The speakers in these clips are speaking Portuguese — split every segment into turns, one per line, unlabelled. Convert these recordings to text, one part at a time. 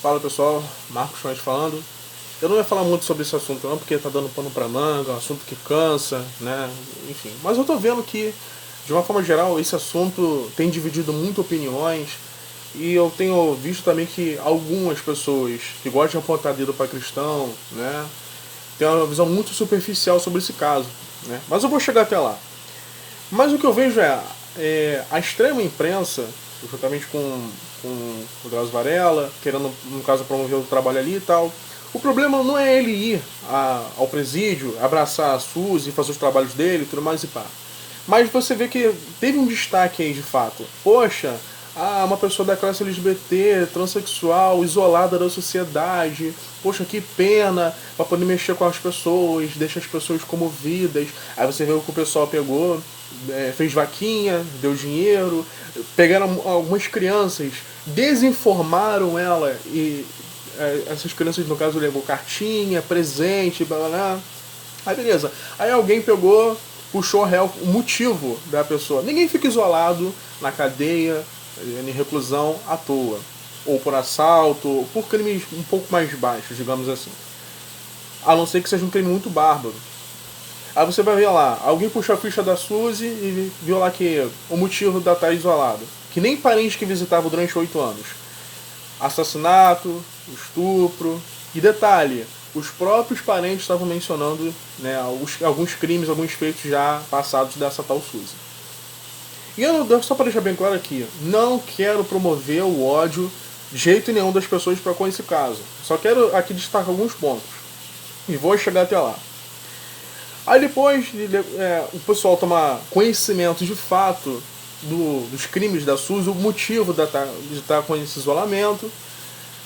Fala pessoal, Marcos Schwanz falando. Eu não ia falar muito sobre esse assunto não, porque tá dando pano pra manga, é um assunto que cansa, né? Enfim. Mas eu tô vendo que, de uma forma geral, esse assunto tem dividido muito opiniões. E eu tenho visto também que algumas pessoas que gostam de apontar dedo para cristão, né, têm uma visão muito superficial sobre esse caso, né? Mas eu vou chegar até lá. Mas o que eu vejo é a extrema imprensa, juntamente com o Drauzio Varela, querendo, no caso, promover o trabalho ali e tal. O problema não é ele ir ao presídio, abraçar a Suzy, fazer os trabalhos dele e tudo mais e pá. Mas você vê que teve um destaque aí de fato. Poxa, uma pessoa da classe LGBT, transexual, isolada da sociedade. Poxa, que pena, pra poder mexer com as pessoas, deixar as pessoas comovidas. Aí você vê o que o pessoal pegou, fez vaquinha, deu dinheiro, pegaram algumas crianças, desinformaram ela e essas crianças, no caso, levou cartinha, presente, blá blá blá. Aí beleza. Aí alguém pegou, puxou o motivo da pessoa. Ninguém fica isolado na cadeia, em reclusão, à toa. Ou por assalto, ou por crimes um pouco mais baixos, digamos assim. A não ser que seja um crime muito bárbaro. Aí você vai ver lá, alguém puxou a ficha da Suzy e viu lá que o motivo da estar isolado. Que nem parente que visitava durante 8 anos. Assassinato, estupro. E detalhe, os próprios parentes estavam mencionando, né, alguns crimes, alguns feitos já passados dessa tal Suzy. E eu, só para deixar bem claro aqui, não quero promover o ódio de jeito nenhum das pessoas para com esse caso. Só quero aqui destacar alguns pontos. E vou chegar até lá. Aí depois o pessoal toma conhecimento de fato dos crimes da Suzy, o motivo de estar com esse isolamento,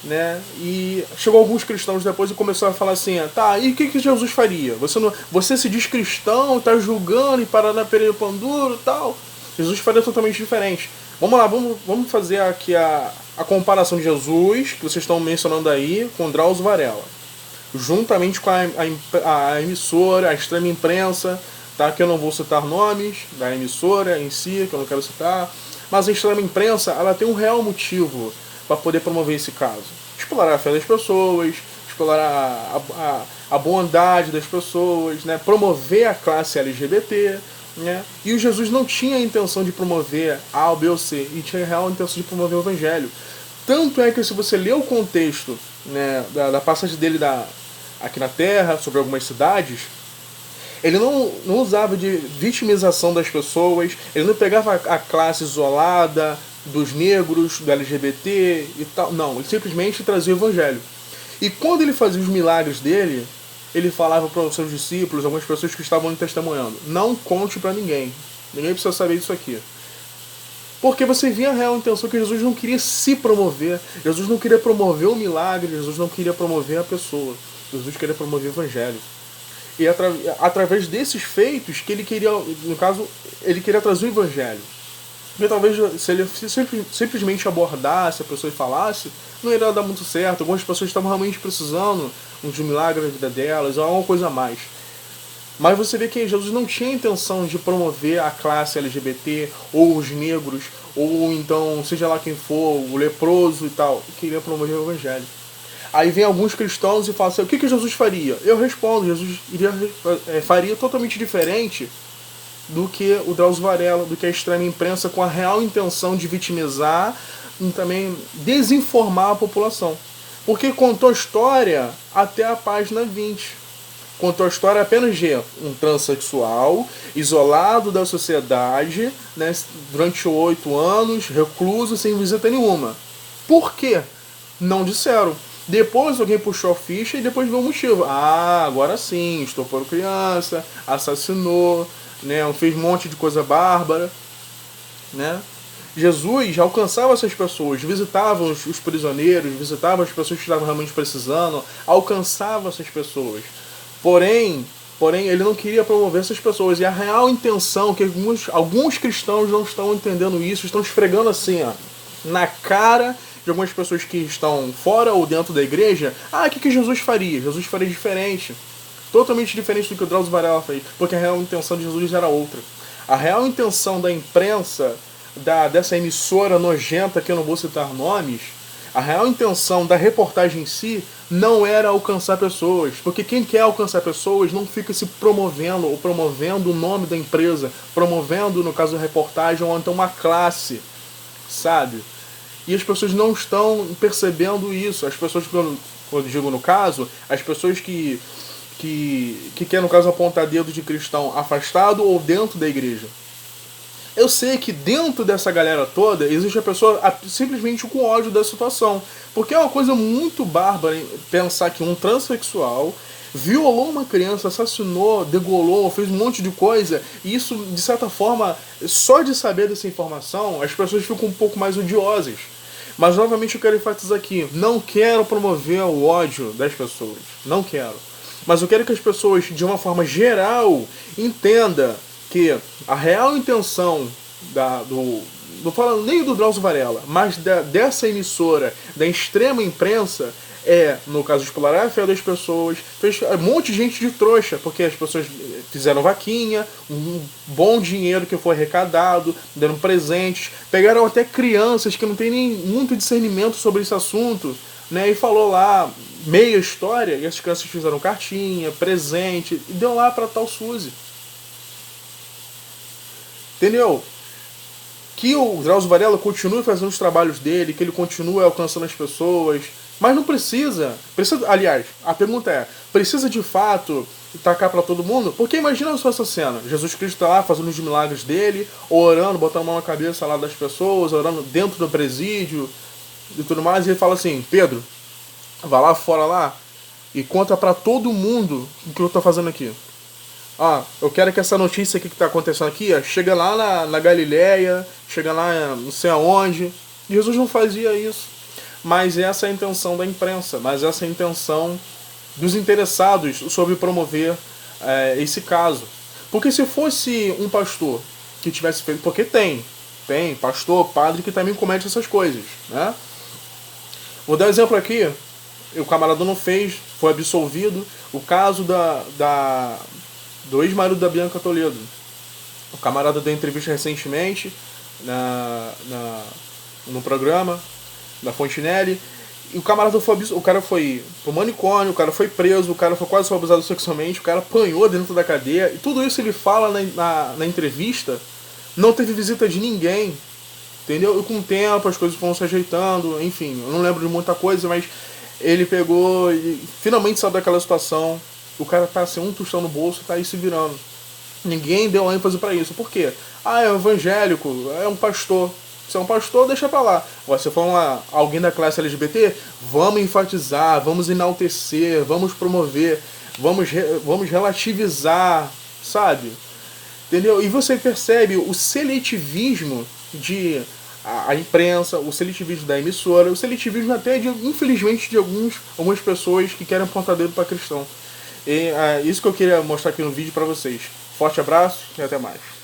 né? E chegou alguns cristãos depois e começou a falar assim, tá, e o que Jesus faria? Você se diz cristão, tá julgando e parando perder pão duro e tal. Jesus faria totalmente diferente. Vamos lá, vamos fazer aqui a comparação de Jesus, que vocês estão mencionando aí, com Drauzio Varela. Juntamente com a emissora, a extrema imprensa, tá? Que eu não vou citar nomes da emissora em si, que eu não quero citar, mas a extrema imprensa, ela tem um real motivo para poder promover esse caso. Explorar a fé das pessoas, explorar a bondade das pessoas, né? Promover a classe LGBT, né? E o Jesus não tinha a intenção de promover A, B ou C, e tinha a real intenção de promover o Evangelho. Tanto é que se você lê o contexto, né, da passagem dele aqui na Terra, sobre algumas cidades, ele não usava de vitimização das pessoas, ele não pegava a classe isolada dos negros, do LGBT e tal. Não, ele simplesmente trazia o Evangelho. E quando ele fazia os milagres dele, ele falava para os seus discípulos, algumas pessoas que estavam testemunhando, não conte para ninguém. Ninguém precisa saber disso aqui. Porque você via a real intenção que Jesus não queria se promover, Jesus não queria promover o milagre, Jesus não queria promover a pessoa, Jesus queria promover o Evangelho. E através desses feitos que ele queria, no caso, ele queria trazer o Evangelho. Porque talvez se ele simplesmente abordasse a pessoa e falasse, não iria dar muito certo. Algumas pessoas estavam realmente precisando de um milagre na vida delas, ou alguma coisa a mais. Mas você vê que Jesus não tinha a intenção de promover a classe LGBT, ou os negros, ou então, seja lá quem for, o leproso e tal. Ele queria promover o Evangelho. Aí vem alguns cristãos e falam assim, o que Jesus faria? Eu respondo, Jesus faria totalmente diferente do que o Drauzio Varela, do que a extrema imprensa, com a real intenção de vitimizar e também desinformar a população. Porque contou a história até a página 20. Contou a história apenas de um transexual, isolado da sociedade, né, durante 8 anos, recluso, sem visita nenhuma. Por quê? Não disseram. Depois alguém puxou a ficha e depois viu o motivo. Agora sim, estuprou criança, assassinou, né, fez um monte de coisa bárbara, né? Jesus alcançava essas pessoas, visitava os prisioneiros, visitava as pessoas que estavam realmente precisando, alcançava essas pessoas. Porém, ele não queria promover essas pessoas. E a real intenção, que alguns cristãos não estão entendendo isso, estão esfregando assim, ó, na cara de algumas pessoas que estão fora ou dentro da igreja, o que Jesus faria? Jesus faria diferente. Totalmente diferente do que o Drauzio Varela fez. Porque a real intenção de Jesus era outra. A real intenção da imprensa, dessa emissora nojenta, que eu não vou citar nomes, A real intenção da reportagem em si não era alcançar pessoas, porque quem quer alcançar pessoas não fica se promovendo ou promovendo o nome da empresa, promovendo, no caso da reportagem, ou então uma classe, sabe? E as pessoas não estão percebendo isso. As pessoas, quando eu digo no caso, as pessoas que quer, no caso, apontar dedo de cristão afastado ou dentro da igreja. Eu sei que dentro dessa galera toda existe a pessoa simplesmente com ódio da situação. Porque é uma coisa muito bárbara pensar que um transexual violou uma criança, assassinou, degolou, fez um monte de coisa, e isso, de certa forma, só de saber dessa informação, as pessoas ficam um pouco mais odiosas. Mas, novamente, eu quero enfatizar aqui, não quero promover o ódio das pessoas, não quero. Mas eu quero que as pessoas, de uma forma geral, entendam que a real intenção não falo nem do Drauzio Varela, mas dessa emissora, da extrema imprensa, no caso, explorar a fé das pessoas, fez um monte de gente de trouxa, porque as pessoas fizeram vaquinha, um bom dinheiro que foi arrecadado, deram presentes, pegaram até crianças que não têm nem muito discernimento sobre esse assunto, né, e falou lá meia história, e as crianças fizeram cartinha, presente, e deu lá pra tal Suzy. Entendeu? Que o Drauzio Varela continue fazendo os trabalhos dele, que ele continue alcançando as pessoas, mas não precisa. Aliás, a pergunta é, precisa de fato tacar pra todo mundo? Porque imagina só essa cena, Jesus Cristo tá lá fazendo os milagres dele, orando, botando a mão na cabeça lá das pessoas, orando dentro do presídio e tudo mais, e ele fala assim, Pedro, vai lá fora lá e conta pra todo mundo o que eu tô fazendo aqui. Eu quero que essa notícia aqui que está acontecendo aqui, chega lá na Galileia, chega lá não sei aonde. Jesus não fazia isso. Mas essa é a intenção da imprensa, mas essa é a intenção dos interessados sobre promover esse caso. Porque se fosse um pastor que tivesse feito... Porque tem pastor, padre que também comete essas coisas, né? Vou dar um exemplo aqui. O camarada não fez, foi absolvido. O caso do ex-marido da Bianca Toledo. O camarada deu entrevista recentemente no programa da Fontenelle. E o camarada o cara foi pro manicômio, o cara foi preso, o cara foi quase abusado sexualmente, o cara apanhou dentro da cadeia. E tudo isso ele fala na entrevista. Não teve visita de ninguém. Entendeu? E com o tempo as coisas foram se ajeitando. Enfim, eu não lembro de muita coisa, mas ele pegou e finalmente saiu daquela situação. O cara tá sem um tostão no bolso e tá aí se virando. Ninguém deu ênfase pra isso. Por quê? É um evangélico, é um pastor. Se é um pastor, deixa pra lá. Agora, se for alguém da classe LGBT, vamos enfatizar, vamos enaltecer, vamos promover, vamos relativizar, sabe? Entendeu? E você percebe o seletivismo a imprensa, o seletivismo da emissora, o seletivismo até, infelizmente, de algumas pessoas que querem apontar dedo para cristão. E isso que eu queria mostrar aqui no vídeo para vocês. Forte abraço e até mais.